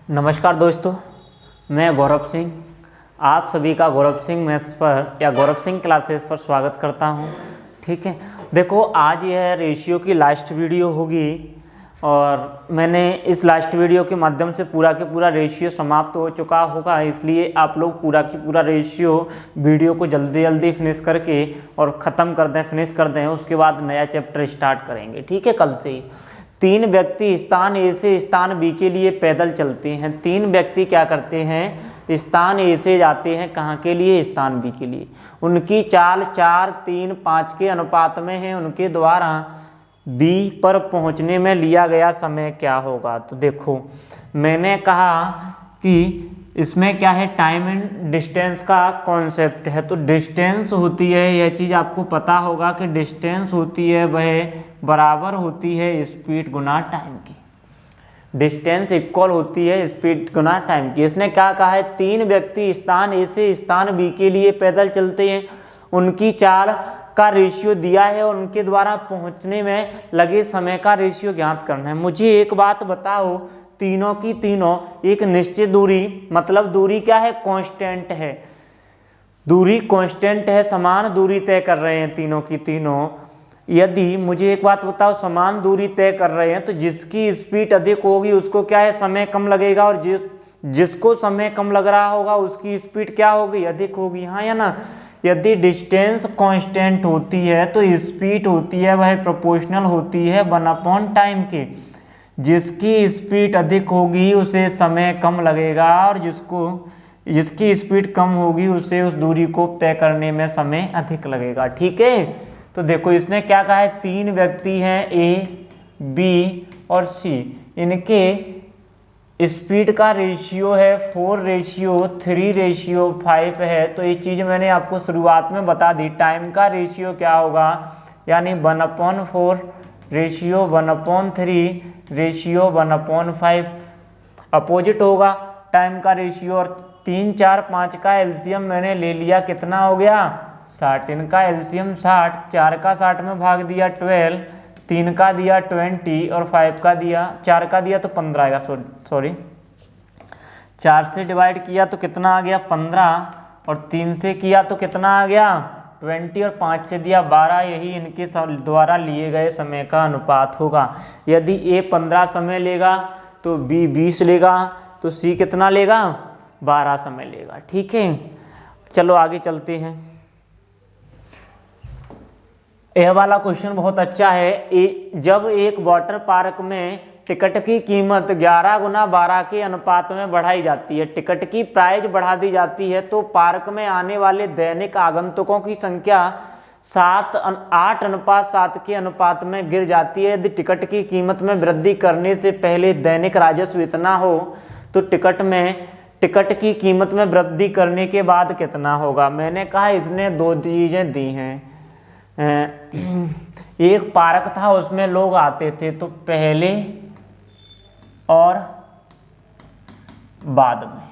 नमस्कार दोस्तों, मैं गौरव सिंह आप सभी का गौरव सिंह मेस पर या गौरव सिंह क्लासेस पर स्वागत करता हूं। ठीक है, देखो आज यह रेशियो की लास्ट वीडियो होगी और मैंने इस लास्ट वीडियो के माध्यम से पूरा के पूरा रेशियो समाप्त हो चुका होगा, इसलिए आप लोग पूरा की पूरा रेशियो वीडियो को जल्दी जल्दी फिनिश करके और ख़त्म कर दें, फिनिश कर दें। उसके बाद नया चैप्टर स्टार्ट करेंगे। ठीक है, कल से ही 3 व्यक्ति स्थान ए से स्थान बी के लिए पैदल चलते हैं। 3 व्यक्ति क्या करते हैं, स्थान ए से जाते हैं, कहाँ के लिए, स्थान बी के लिए। उनकी चाल 4, 3, 5 के अनुपात में है। उनके द्वारा बी पर पहुंचने में लिया गया समय क्या होगा। तो देखो मैंने कहा कि इसमें क्या है, टाइम एंड डिस्टेंस का कॉन्सेप्ट है। तो डिस्टेंस होती है, यह चीज़ आपको पता होगा कि डिस्टेंस होती है वह बराबर होती है स्पीड गुना टाइम की। डिस्टेंस इक्वल होती है स्पीड गुना टाइम की। इसने क्या कहा है, 3 व्यक्ति स्थान ए से स्थान बी के लिए पैदल चलते हैं। उनकी चाल का रेशियो दिया है और उनके द्वारा पहुंचने में लगे समय का रेशियो ज्ञात करना है। मुझे एक बात बताओ, तीनों की तीनों एक निश्चित दूरी, मतलब दूरी क्या है, कांस्टेंट है। दूरी कांस्टेंट है, समान दूरी तय कर रहे हैं तीनों की तीनों। यदि मुझे एक बात बताओ, समान दूरी तय कर रहे हैं तो जिसकी स्पीड अधिक होगी उसको क्या है, समय कम लगेगा, और जिसको समय कम लग रहा होगा उसकी स्पीड क्या होगी, अधिक होगी। हाँ या ना। यदि डिस्टेंस कांस्टेंट होती है तो स्पीड होती है वह प्रोपोर्शनल होती है 1/टाइम के। जिसकी स्पीड अधिक होगी उसे समय कम लगेगा, और जिसकी स्पीड कम होगी उसे उस दूरी को तय करने में समय अधिक लगेगा। ठीक है, तो देखो इसने क्या कहा है, 3 व्यक्ति हैं ए, बी और सी। इनके स्पीड का रेशियो है 4:3:5 है। तो ये चीज़ मैंने आपको शुरुआत में बता दी। टाइम का रेशियो क्या होगा, यानी 1/4 रेशियो 1/3 रेशियो 1/5 अपोजिट होगा टाइम का रेशियो। और 3, 4, 5 का एलसीएम मैंने ले लिया, कितना हो गया, 60। इनका एलसीएम 60, 4 का 60 में भाग दिया 12, 3 का दिया 20 और 5 का दिया, 4 का दिया तो 15 आएगा। सॉरी 4 से डिवाइड किया तो कितना आ गया, 15, और 3 से किया तो कितना आ गया, 20, और 5 से दिया 12। यही इनके द्वारा लिए गए समय का अनुपात होगा। यदि ए 15 समय लेगा तो बी 20 लेगा, तो सी कितना लेगा, 12 समय लेगा। ठीक है, चलो आगे चलते हैं। यह वाला क्वेश्चन बहुत अच्छा है। जब एक वाटर पार्क में टिकट की कीमत 11 गुना 12 के अनुपात में बढ़ाई जाती है, टिकट की प्राइस बढ़ा दी जाती है, तो पार्क में आने वाले दैनिक आगंतुकों की संख्या 8:7 के अनुपात में गिर जाती है। यदि टिकट की कीमत में वृद्धि करने से पहले दैनिक राजस्व इतना हो तो टिकट की कीमत में वृद्धि करने के बाद कितना होगा। मैंने कहा इसने 2 चीज़ें दी हैं। एक पार्क था, उसमें लोग आते थे, तो पहले और बाद में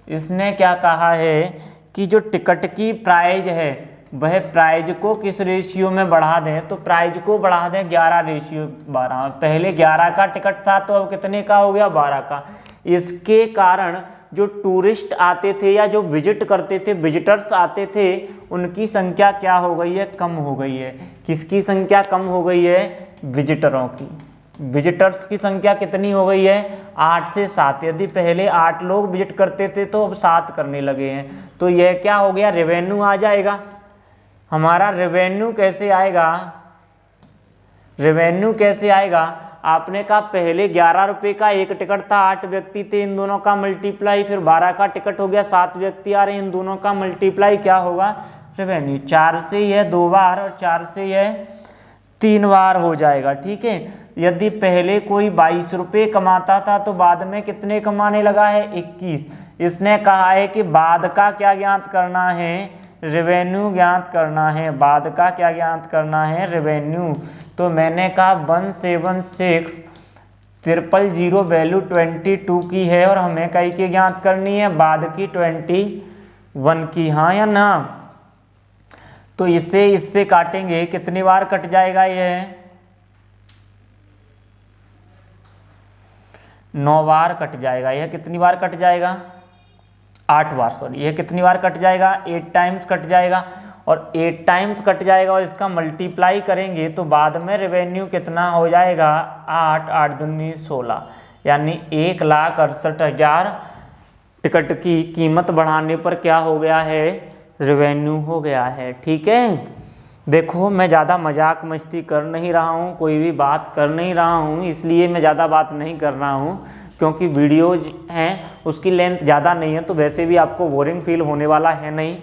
इसने क्या कहा है कि जो टिकट की प्राइस है वह प्राइस को किस रेशियो में बढ़ा दें, तो प्राइस को बढ़ा दें 11:12। पहले 11 का टिकट था तो अब कितने का हो गया, 12 का। इसके कारण जो टूरिस्ट आते थे या जो विजिट करते थे, विजिटर्स आते थे, उनकी संख्या क्या हो गई है, कम हो गई है। किसकी संख्या कम हो गई है, विजिटरों की। विजिटर्स की संख्या कितनी हो गई है, 8 से 7। यदि पहले 8 लोग विजिट करते थे तो अब 7 करने लगे हैं। तो यह क्या हो गया, रेवेन्यू आ जाएगा हमारा। रेवेन्यू कैसे आएगा, रेवेन्यू कैसे आएगा, आपने कहा पहले 11 रुपये का एक टिकट था, 8 व्यक्ति थे, इन दोनों का मल्टीप्लाई, फिर 12 का टिकट हो गया, 7 व्यक्ति आ रहे हैं, इन दोनों का मल्टीप्लाई क्या होगा, रेवेन्यू। 4 से यह 2 बार और 4 से यह 3 बार हो जाएगा। ठीक है, यदि पहले कोई 22 रुपये कमाता था तो बाद में कितने कमाने लगा है, 21। इसने कहा है कि बाद का क्या ज्ञात करना है, रेवेन्यू ज्ञात करना है। बाद का क्या ज्ञात करना है, रेवेन्यू। तो मैंने कहा 176,000 वैल्यू 22 की है और हमें कई की ज्ञात करनी है, बाद की 21 की। हाँ या ना। तो इससे काटेंगे, कितनी बार कट जाएगा यह, 9 बार कट जाएगा। यह कितनी बार कट जाएगा? 8 बार, सॉरी। यह कितनी बार कट जाएगा? 8 टाइम्स कट जाएगा। और 8 टाइम्स कट जाएगा और इसका मल्टीप्लाई करेंगे तो बाद में रेवेन्यू कितना हो जाएगा? 8 8 दूनी 16, यानी 1,68,000 टिकट की कीमत बढ़ाने पर क्या हो गया है? रेवेन्यू हो गया है। ठीक है, देखो मैं ज़्यादा मजाक मस्ती कर नहीं रहा हूँ, कोई भी बात कर नहीं रहा हूँ, इसलिए मैं ज़्यादा बात नहीं कर रहा हूँ क्योंकि वीडियोज हैं उसकी लेंथ ज़्यादा नहीं है, तो वैसे भी आपको बोरिंग फील होने वाला है नहीं।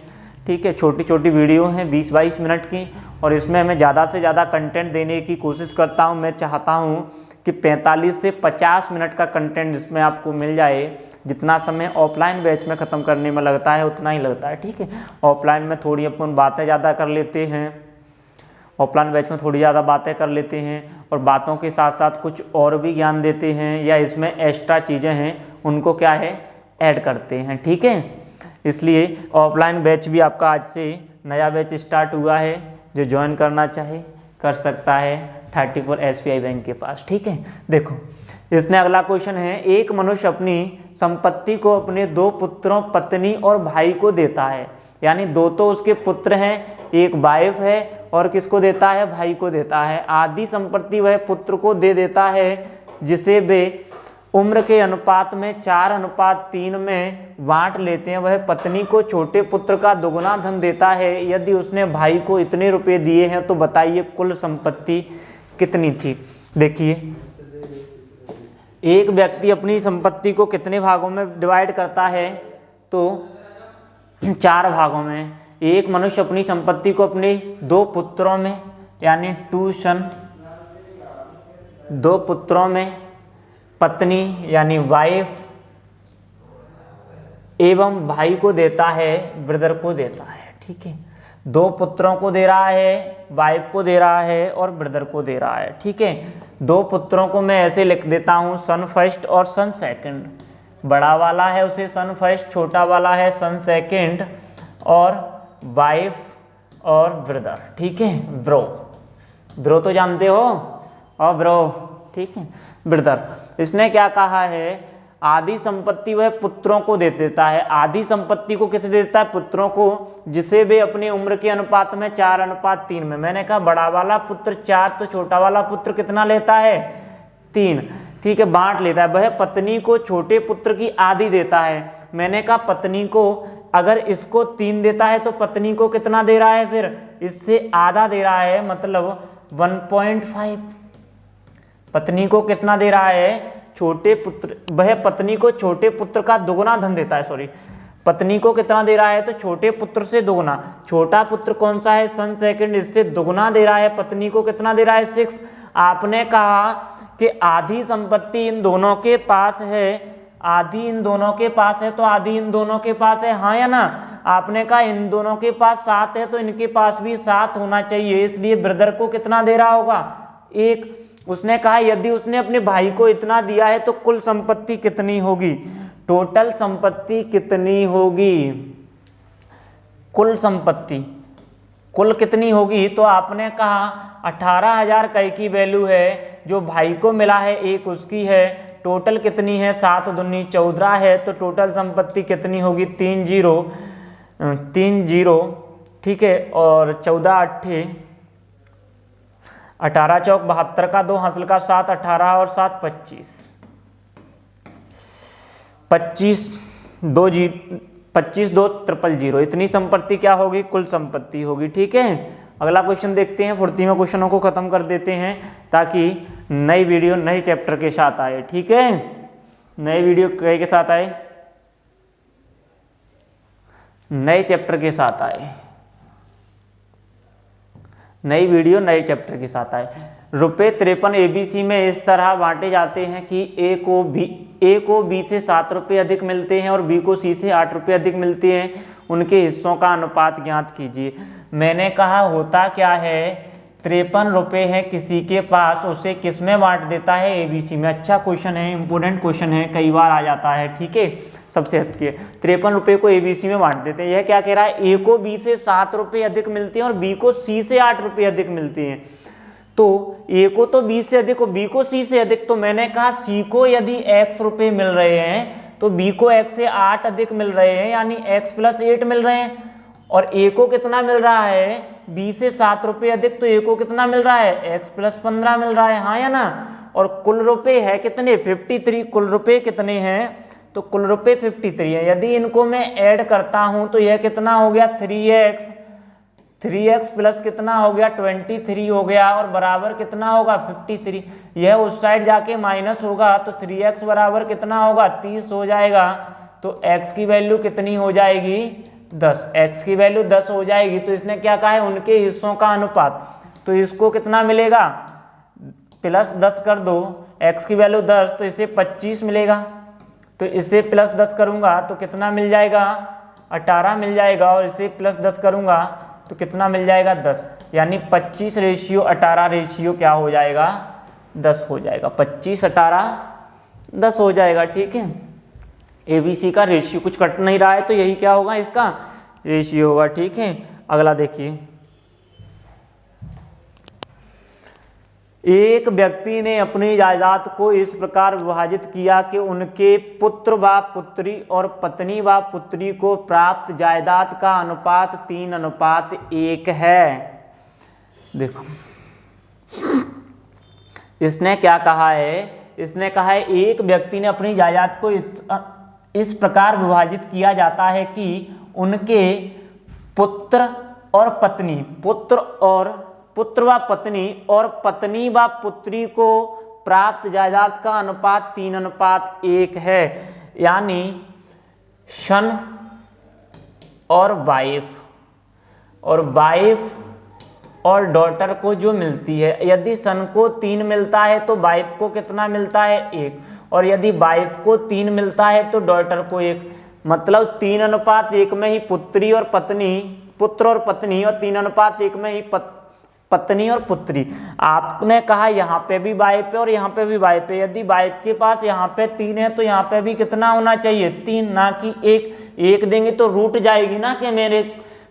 ठीक है, छोटी छोटी वीडियो हैं 20-22 मिनट की, और इसमें मैं ज़्यादा से ज़्यादा कंटेंट देने की कोशिश करता हूँ। मैं चाहता हूँ कि 45 से 50 मिनट का कंटेंट इसमें आपको मिल जाए। जितना समय ऑफलाइन बैच में ख़त्म करने में लगता है उतना ही लगता है। ठीक है, ऑफलाइन में थोड़ी अपन बातें ज़्यादा कर लेते हैं, ऑफलाइन बैच में थोड़ी ज़्यादा बातें कर लेते हैं और बातों के साथ साथ कुछ और भी ज्ञान देते हैं, या इसमें एक्स्ट्रा चीज़ें हैं उनको क्या है ऐड करते हैं। ठीक है, इसलिए ऑफलाइन बैच भी आपका आज से नया बैच स्टार्ट हुआ है, जो ज्वाइन करना चाहे कर सकता है 34 SBI बैंक के पास। ठीक है, देखो इसने अगला क्वेश्चन है, एक मनुष्य अपनी संपत्ति को अपने 2 पुत्रों, पत्नी और भाई को देता है, यानी 2 तो उसके पुत्र हैं, एक वाइफ है, और किसको देता है? भाई को देता है। आधी संपत्ति वह पुत्र को दे देता है जिसे वे उम्र के अनुपात में 4:3 में बांट लेते हैं। वह पत्नी को छोटे पुत्र का दुगना धन देता है। यदि उसने भाई को इतने रुपए दिए हैं तो बताइए कुल संपत्ति कितनी थी? देखिए, एक व्यक्ति अपनी संपत्ति को कितने भागों में डिवाइड करता है? तो 4 भागों में। एक मनुष्य अपनी संपत्ति को अपने 2 पुत्रों में, यानी 2 सन, 2 पुत्रों में, पत्नी यानी वाइफ, एवं भाई को देता है, ब्रदर को देता है। ठीक है, 2 पुत्रों को दे रहा है, वाइफ को दे रहा है और ब्रदर को दे रहा है। ठीक है, 2 पुत्रों को मैं ऐसे लिख देता हूँ, सन फर्स्ट और सन सेकंड। बड़ा वाला है उसे सन फर्स्ट, छोटा वाला है सन सेकंड, और वाइफ और ब्रदर। ठीक है, ब्रो तो जानते हो, और ब्रो। ठीक है, ब्रदर। इसने क्या कहा है? आधी संपत्ति वह पुत्रों को दे देता है। आधी संपत्ति को किसे देता है? पुत्रों को, जिसे वे अपनी उम्र के अनुपात में 4:3 में। मैंने कहा बड़ा वाला पुत्र 4 तो छोटा वाला पुत्र कितना लेता है? 3। ठीक है, बांट लेता है। वह पत्नी को छोटे पुत्र की आधी देता है। मैंने कहा पत्नी को, अगर इसको 3 देता है तो पत्नी को कितना दे रहा है? फिर इससे आधा दे रहा है, मतलब 1.5। पत्नी को कितना दे रहा है? छोटे पुत्र, वह पत्नी को छोटे पुत्र का दुगना धन देता है। सॉरी, पत्नी को कितना दे रहा है? तो छोटे पुत्र से दुगना। छोटा पुत्र कौन सा है? सन सेकंड, इससे दुगना दे रहा है। पत्नी को कितना दे रहा है? 6। आपने कहा कि आधी संपत्ति इन दोनों के पास है, आधी इन दोनों के पास है, तो आधी इन दोनों के पास है, हाँ या ना? आपने कहा इन दोनों के पास 7 है तो इनके पास भी 7 होना चाहिए, इसलिए ब्रदर को कितना दे रहा होगा? 1। उसने कहा यदि उसने अपने भाई को इतना दिया है तो कुल संपत्ति कितनी होगी? टोटल संपत्ति कितनी होगी? कुल संपत्ति कुल कितनी होगी? तो आपने कहा 18,000 कई की वैल्यू है, जो भाई को मिला है 1 उसकी है। टोटल कितनी है? 7 दूनी 14 है, तो टोटल संपत्ति कितनी होगी? 3 0। ठीक है, और 14 8 18 चौक 72 का 2 हासिल का 7, 18 और 7 25। 25 2 000, इतनी संपत्ति क्या होगी? कुल संपत्ति होगी। ठीक है, अगला क्वेश्चन देखते हैं। फुर्ती में क्वेश्चनों को खत्म कर देते हैं ताकि नई वीडियो नए चैप्टर के साथ आए। ठीक है, नई वीडियो के साथ आए, नए चैप्टर के साथ आए, नई वीडियो नए चैप्टर के साथ आए। रुपए 53 ABC में इस तरह बांटे जाते हैं कि ए को B से 7 रुपये अधिक मिलते हैं और B को C से 8 रुपये अधिक मिलते हैं। उनके हिस्सों का अनुपात ज्ञात कीजिए। मैंने कहा होता क्या है? 53 रुपये है किसी के पास, उसे किस में बांट देता है? ABC में। अच्छा क्वेश्चन है, इंपॉर्टेंट क्वेश्चन है, कई बार आ जाता है। ठीक है, सबसे हटके 53 रुपये को ABC में बांट देते हैं। यह क्या कह रहा है? A को B से 7 रुपये अधिक मिलते हैं और B को C से 8 रुपये अधिक मिलते हैं। तो ए को तो बी से अधिक और बी को सी से अधिक, तो मैंने कहा सी को यदि x रुपए मिल रहे हैं तो बी को x से 8 अधिक मिल रहे हैं, यानी x प्लस 8 मिल रहे हैं। और ए को कितना मिल रहा है, बी से 7 रुपए अधिक, तो ए को कितना मिल रहा है, x प्लस 15 मिल रहा है, हाँ या ना। और कुल रुपए है कितने, 53। कुल रुपए कितने हैं, तो कुल रुपए 53 है। यदि इनको मैं ऐड करता हूं तो यह कितना हो गया, 3x प्लस कितना हो गया, 23 हो गया, और बराबर कितना होगा, 53। यह उस साइड जाके माइनस होगा तो 3x बराबर कितना होगा, 30 हो जाएगा। तो x की वैल्यू कितनी हो जाएगी, 10। x की वैल्यू 10 हो जाएगी। तो इसने क्या कहा है, उनके हिस्सों का अनुपात। तो इसको कितना मिलेगा, प्लस 10 कर दो, x की वैल्यू 10 तो इसे 25 मिलेगा। तो इसे प्लस 10 करूंगा तो कितना मिल जाएगा, 18 मिल जाएगा। और इसे प्लस 10 करूंगा तो कितना मिल जाएगा, 10। यानी 25 रेशियो 18 रेशियो क्या हो जाएगा, 10 हो जाएगा। 25 18 10 हो जाएगा, ठीक है। ABC का रेशियो कुछ कट नहीं रहा है तो यही क्या होगा, इसका रेशियो होगा, ठीक है। अगला देखिए, एक व्यक्ति ने अपनी जायदाद को इस प्रकार विभाजित किया कि उनके पुत्र व पुत्री और पत्नी व पुत्री को प्राप्त जायदाद का अनुपात 3:1 है। देखो इसने क्या कहा है, इसने कहा है एक व्यक्ति ने अपनी जायदाद को इस प्रकार विभाजित किया जाता है कि उनके पुत्र और पत्नी, पुत्र व पत्नी और पत्नी व पुत्री को प्राप्त जायदाद का अनुपात 3:1 है। यानी सन और वाइफ और डॉटर को जो मिलती है, यदि सन को 3 मिलता है तो वाइफ को कितना मिलता है, 1। और यदि वाइफ को 3 मिलता है तो डॉटर को 1। मतलब 3:1 में ही पुत्र और पत्नी, और 3:1 में ही पत्नी और पुत्री। आपने कहा यहाँ पे भी वाइफ है और यहाँ पे भी वाइफ है। यदि वाइफ के पास यहाँ पे 3 है तो यहाँ पे भी कितना होना चाहिए, 3, ना कि 1 देंगे तो रूट जाएगी ना, कि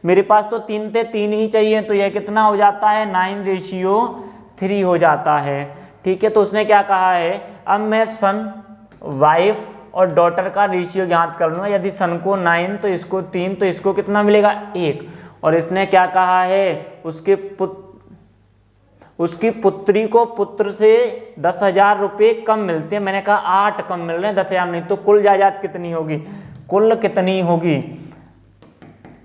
मेरे पास तो 3 थे, 3 ही चाहिए। तो यह कितना हो जाता है, 9:3 हो जाता है, ठीक है। तो उसने क्या कहा है, अब मैं सन, वाइफ और डॉटर का रेशियो ज्ञात कर लूँगा। यदि सन को 9 तो इसको 3, तो इसको कितना मिलेगा, 1। और इसने क्या कहा है, उसकी पुत्री को पुत्र से 10,000 रुपये कम मिलते हैं। मैंने कहा 8 कम मिल रहे हैं, 10,000 नहीं। तो कुल जायदाद कितनी होगी, कुल कितनी होगी,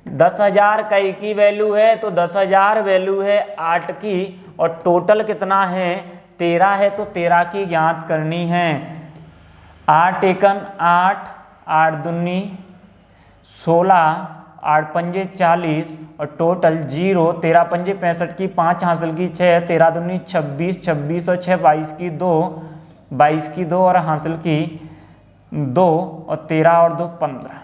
10,000 कई की वैल्यू है तो 10,000 वैल्यू है 8 की, और टोटल कितना है, 13 है। तो 13 की ज्ञात करनी है। 8 एकन 8, 8 दूनी 16, 8 पंजे 40 और टोटल 0। 13 पंजे 65 की 5 हासिल की 6, 13 दूनी 26, 26 और 6 22 की 2, 22 की 2 और हासिल की 2, और 13 और 2 15,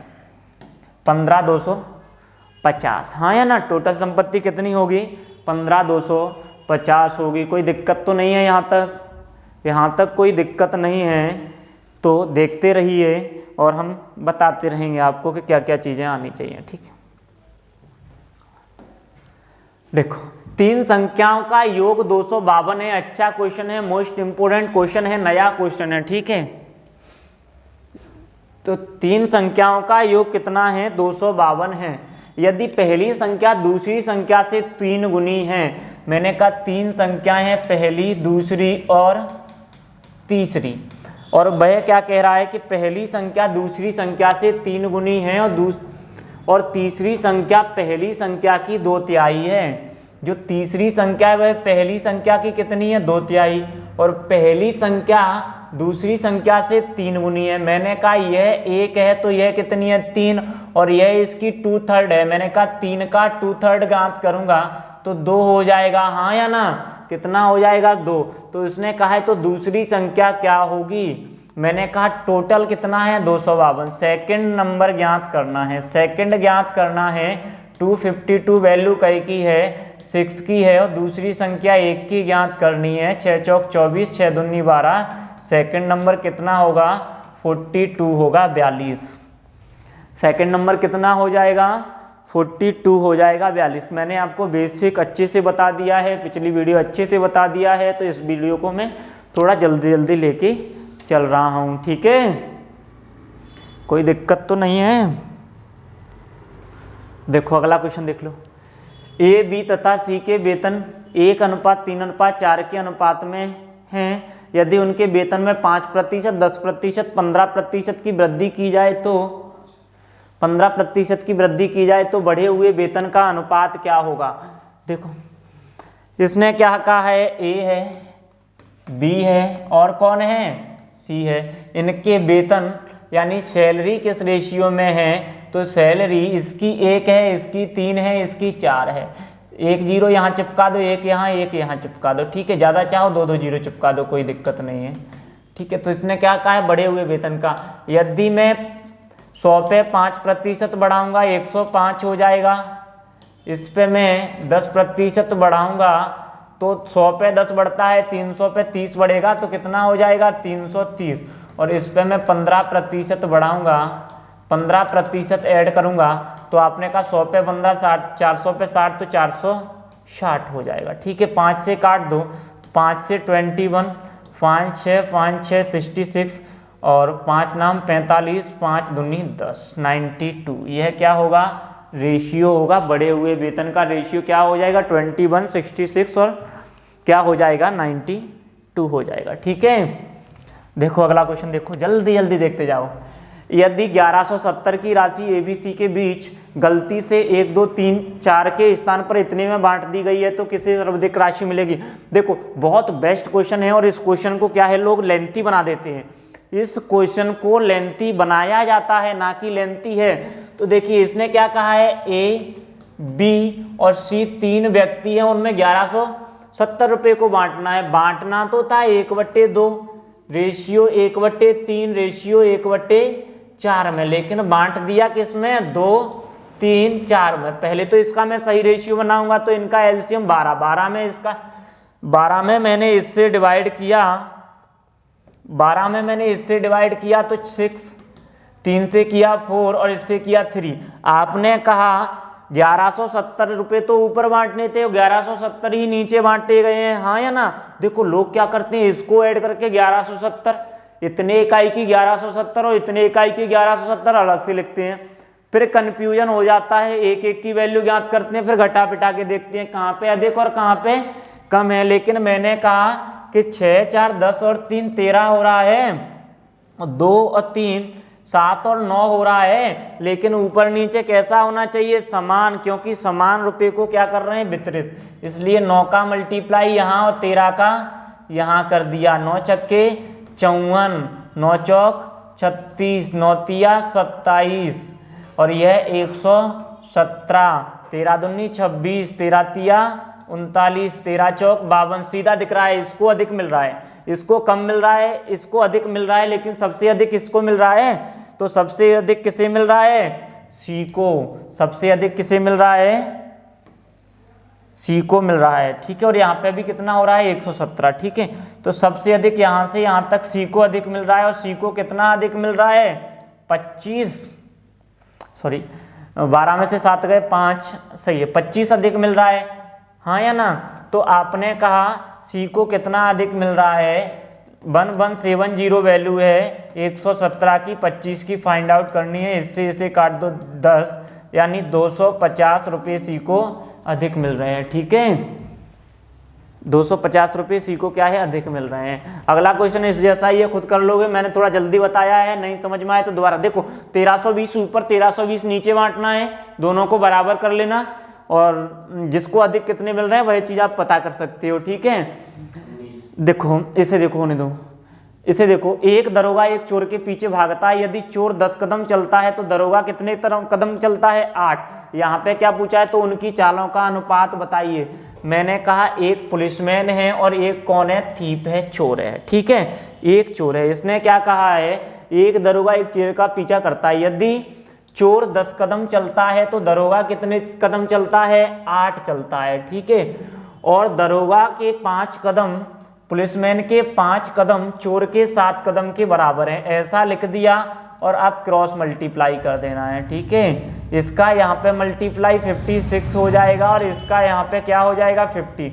15,250, हाँ या ना। टोटल संपत्ति कितनी होगी, 15,250 होगी। कोई दिक्कत तो नहीं है यहाँ तक कोई दिक्कत नहीं है। तो देखते रहिए और हम बताते रहेंगे आपको कि क्या क्या चीज़ें आनी चाहिए, ठीक है। देखो 3 संख्याओं का योग 252 है। अच्छा क्वेश्चन है, मोस्ट इंपोर्टेंट क्वेश्चन है, नया क्वेश्चन है, ठीक है। तो 3 संख्याओं का योग कितना है, 252 है। यदि पहली संख्या दूसरी संख्या से 3 गुनी है, मैंने कहा 3 संख्याएं हैं, पहली, दूसरी और तीसरी। और वह क्या कह रहा है कि पहली संख्या दूसरी संख्या से 3 गुनी है, और तीसरी संख्या पहली संख्या की 2/3 है। जो तीसरी संख्या है वह पहली संख्या की कितनी है, 2/3। और पहली संख्या दूसरी संख्या से 3 गुनी है। मैंने कहा यह 1 है तो यह कितनी है, 3, और यह इसकी 2/3 है। मैंने कहा 3 का 2/3 ज्ञात करूंगा तो 2 हो जाएगा, हाँ या ना। कितना हो जाएगा, 2। तो इसने कहा है तो दूसरी संख्या क्या होगी, मैंने कहा टोटल कितना है, 252। सेकंड नंबर ज्ञात करना है, सेकंड ज्ञात करना है। 252 वैल्यू कई की है, 6 की है, और दूसरी संख्या 1 की ज्ञात करनी है। 6 चौक 24, 6 दूनी 12। सेकंड नंबर कितना होगा, 42 होगा, 42। सेकंड नंबर कितना हो जाएगा, 42 हो जाएगा 42। मैंने आपको बेसिक अच्छे से बता दिया है, पिछली वीडियो अच्छे से बता दिया है, तो इस वीडियो को मैं थोड़ा जल्दी जल्दी लेके चल रहा हूँ, ठीक है, कोई दिक्कत तो नहीं है। देखो अगला क्वेश्चन देख लो। ए बी तथा सी के वेतन 1:3:4 के अनुपात में हैं। यदि उनके वेतन में 5%, 10%, 15% की वृद्धि की जाए तो 15% की वृद्धि की जाए तो बढ़े हुए वेतन का अनुपात क्या होगा। देखो इसने क्या कहा है, ए है, बी है और कौन है, सी है। इनके वेतन यानी सैलरी किस रेशियो में है, तो सैलरी इसकी 1 है, इसकी 3 है, इसकी 4 है। 1 0 यहाँ चिपका दो, 1 यहाँ चिपका दो, ठीक है। ज़्यादा चाहो 2 0 चिपका दो, कोई दिक्कत नहीं है, ठीक है। तो इसने क्या कहा है, बढ़े हुए वेतन का। यदि मैं 100 पे 5% बढ़ाऊंगा 105 हो जाएगा। इस पे मैं 10% बढ़ाऊंगा तो 100 पे 10 बढ़ता है, 300 पे 30 बढ़ेगा तो कितना हो जाएगा, 330। और इस पे मैं 15% बढ़ाऊंगा, 15% ऐड करूंगा तो आपने कहा 100 पे 15 60, 400 पे 60 तो 460 हो जाएगा, ठीक है। 5 से काट दो, 5 से 21, 5 6 66 और 5 नाम 45, 5 दूनी 10, 92। यह क्या होगा, रेशियो होगा, बढ़े हुए वेतन का रेशियो क्या हो जाएगा, 21, 66 और क्या हो जाएगा, 92 हो जाएगा, ठीक है। देखो अगला क्वेश्चन देखो, जल्दी जल्दी देखते जाओ। यदि 1170 की राशि ABC के बीच गलती से 1 2 3 4 के स्थान पर इतने में बांट दी गई है तो किसे सर्वाधिक राशि मिलेगी। देखो बहुत बेस्ट क्वेश्चन है और इस क्वेश्चन को क्या है, लोग लेंथी बना देते हैं। इस क्वेश्चन को लेंथी बनाया जाता है, ना कि लेंथी है। तो देखिए इसने क्या कहा है, A, B और C 3 व्यक्ति हैं, उनमें 1170 रुपये को बांटना है। बांटना तो था 1/2 रेशियो 1/3 रेशियो 1/4 में, लेकिन बांट दिया किसमें, 2 3 4 में। पहले तो इसका मैं सही रेशियो बनाऊंगा तो इनका एलसीएम 12, 12 में इसका 12 में मैंने इससे डिवाइड किया, 12 में मैंने इससे डिवाइड किया तो 6, 3 से किया 4 और इससे किया 3। आपने कहा 1170 रुपये तो ऊपर बांटने थे, 1170 ही नीचे बांटे गए हैं, हाँ या ना। देखो लोग क्या करते हैं, इसको ऐड करके 1170, इतने इकाई की 1170 और इतने इकाई की 1170 अलग से लिखते हैं, फिर कंफ्यूजन हो जाता है। एक एक की वैल्यू ज्ञात करते हैं, फिर घटा पिटा के देखते हैं कहाँ पे अधिक और कहाँ पे कम है। लेकिन मैंने कहा कि 6 4 10 और 3 13 हो रहा है, और 2 और 3 7 और 9 हो रहा है, लेकिन ऊपर नीचे कैसा होना चाहिए, समान, क्योंकि समान रुपए को क्या कर रहे हैं, वितरित। इसलिए 9 का मल्टीप्लाई यहाँ और 13 का यहाँ कर दिया। 9 छक्के 54, 9 चौक 36, 9 तिया 27 और यह 117, 13 दूनी 26, 13 तिया 39, 13 चौक 52। सीधा दिख रहा है, इसको अधिक मिल रहा है, इसको कम मिल रहा है, इसको अधिक मिल रहा है, लेकिन सबसे अधिक किसको मिल रहा है, तो सबसे अधिक किसे मिल रहा है, सी को। सबसे अधिक किसे मिल रहा है, सी को मिल रहा है, ठीक है। और यहाँ पे भी कितना हो रहा है, 117, ठीक है। तो सबसे अधिक यहाँ से यहाँ तक सी को अधिक मिल रहा है, और सी को कितना अधिक मिल रहा है, 25, सॉरी 12 में से 7 गए 5, सही है, 25 अधिक मिल रहा है, हाँ या ना। तो आपने कहा सी को कितना अधिक मिल रहा है, 1170 वैल्यू है 117 की, 25 की फाइंड आउट करनी है। इससे इसे काट दो 10, यानी 250 रुपये सी को अधिक मिल रहे हैं, ठीक है। 250 रुपये सी को क्या है, अधिक मिल रहे हैं। अगला क्वेश्चन इस जैसा ही है, खुद कर लोगे, मैंने थोड़ा जल्दी बताया है, नहीं समझ में आए तो दोबारा देखो। 1320 ऊपर 1320 नीचे बांटना है, दोनों को बराबर कर लेना, और जिसको अधिक कितने मिल रहे हैं वही चीज आप पता कर सकते हो, ठीक है। देखो इसे देखो, होने दो, इसे देखो। एक दरोगा एक चोर के पीछे भागता है, यदि चोर 10 कदम चलता है तो दरोगा कितने कदम चलता है, 8। यहाँ पे क्या पूछा है, तो उनकी चालों का अनुपात बताइए। मैंने कहा एक पुलिसमैन है और एक कौन है, थीप है, चोर है, ठीक है। एक चोर है, इसने क्या कहा है, एक दरोगा एक चोर का पीछा करता है, यदि चोर 10 कदम चलता है तो दरोगा कितने कदम चलता है, 8 चलता है, ठीक है। और दरोगा के 5 कदम, पुलिसमैन के 5 कदम चोर के 7 कदम के बराबर है, ऐसा लिख दिया। और अब क्रॉस मल्टीप्लाई कर देना है। ठीक है, इसका यहाँ पे मल्टीप्लाई 56 हो जाएगा और इसका यहाँ पे क्या हो जाएगा 50।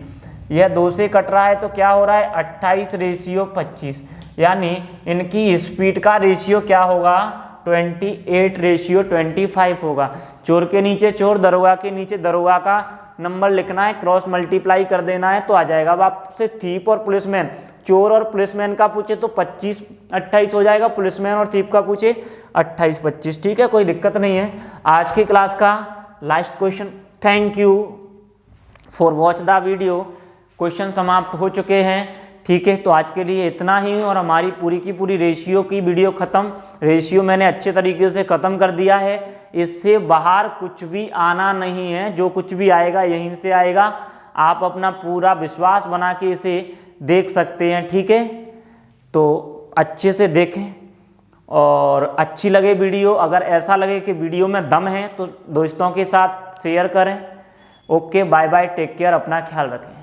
यह 2 से कट रहा है तो क्या हो रहा है 28:25, यानी इनकी स्पीड का रेशियो क्या होगा 28:25 होगा। चोर के नीचे चोर, दरोगा के नीचे दरोगा का नंबर लिखना है, क्रॉस मल्टीप्लाई कर देना है तो आ जाएगा। अब आपसे थीप और पुलिसमैन, चोर और पुलिसमैन का पूछे तो 25-28 हो जाएगा, पुलिसमैन और थीप का पूछे 28-25। ठीक है, कोई दिक्कत नहीं है। आज की क्लास का last question. Thank you for watch the video. Question समाप्त हो चुके हैं। ठीक है, तो आज के लिए इतना ही और हमारी पूरी की पूरी रेशियो की वीडियो ख़त्म। रेशियो मैंने अच्छे तरीके से ख़त्म कर दिया है। इससे बाहर कुछ भी आना नहीं है, जो कुछ भी आएगा यहीं से आएगा। आप अपना पूरा विश्वास बना के इसे देख सकते हैं। ठीक है, तो अच्छे से देखें और अच्छी लगे वीडियो, अगर ऐसा लगे कि वीडियो में दम है तो दोस्तों के साथ शेयर करें। Okay, bye bye, take care, अपना ख्याल रखें।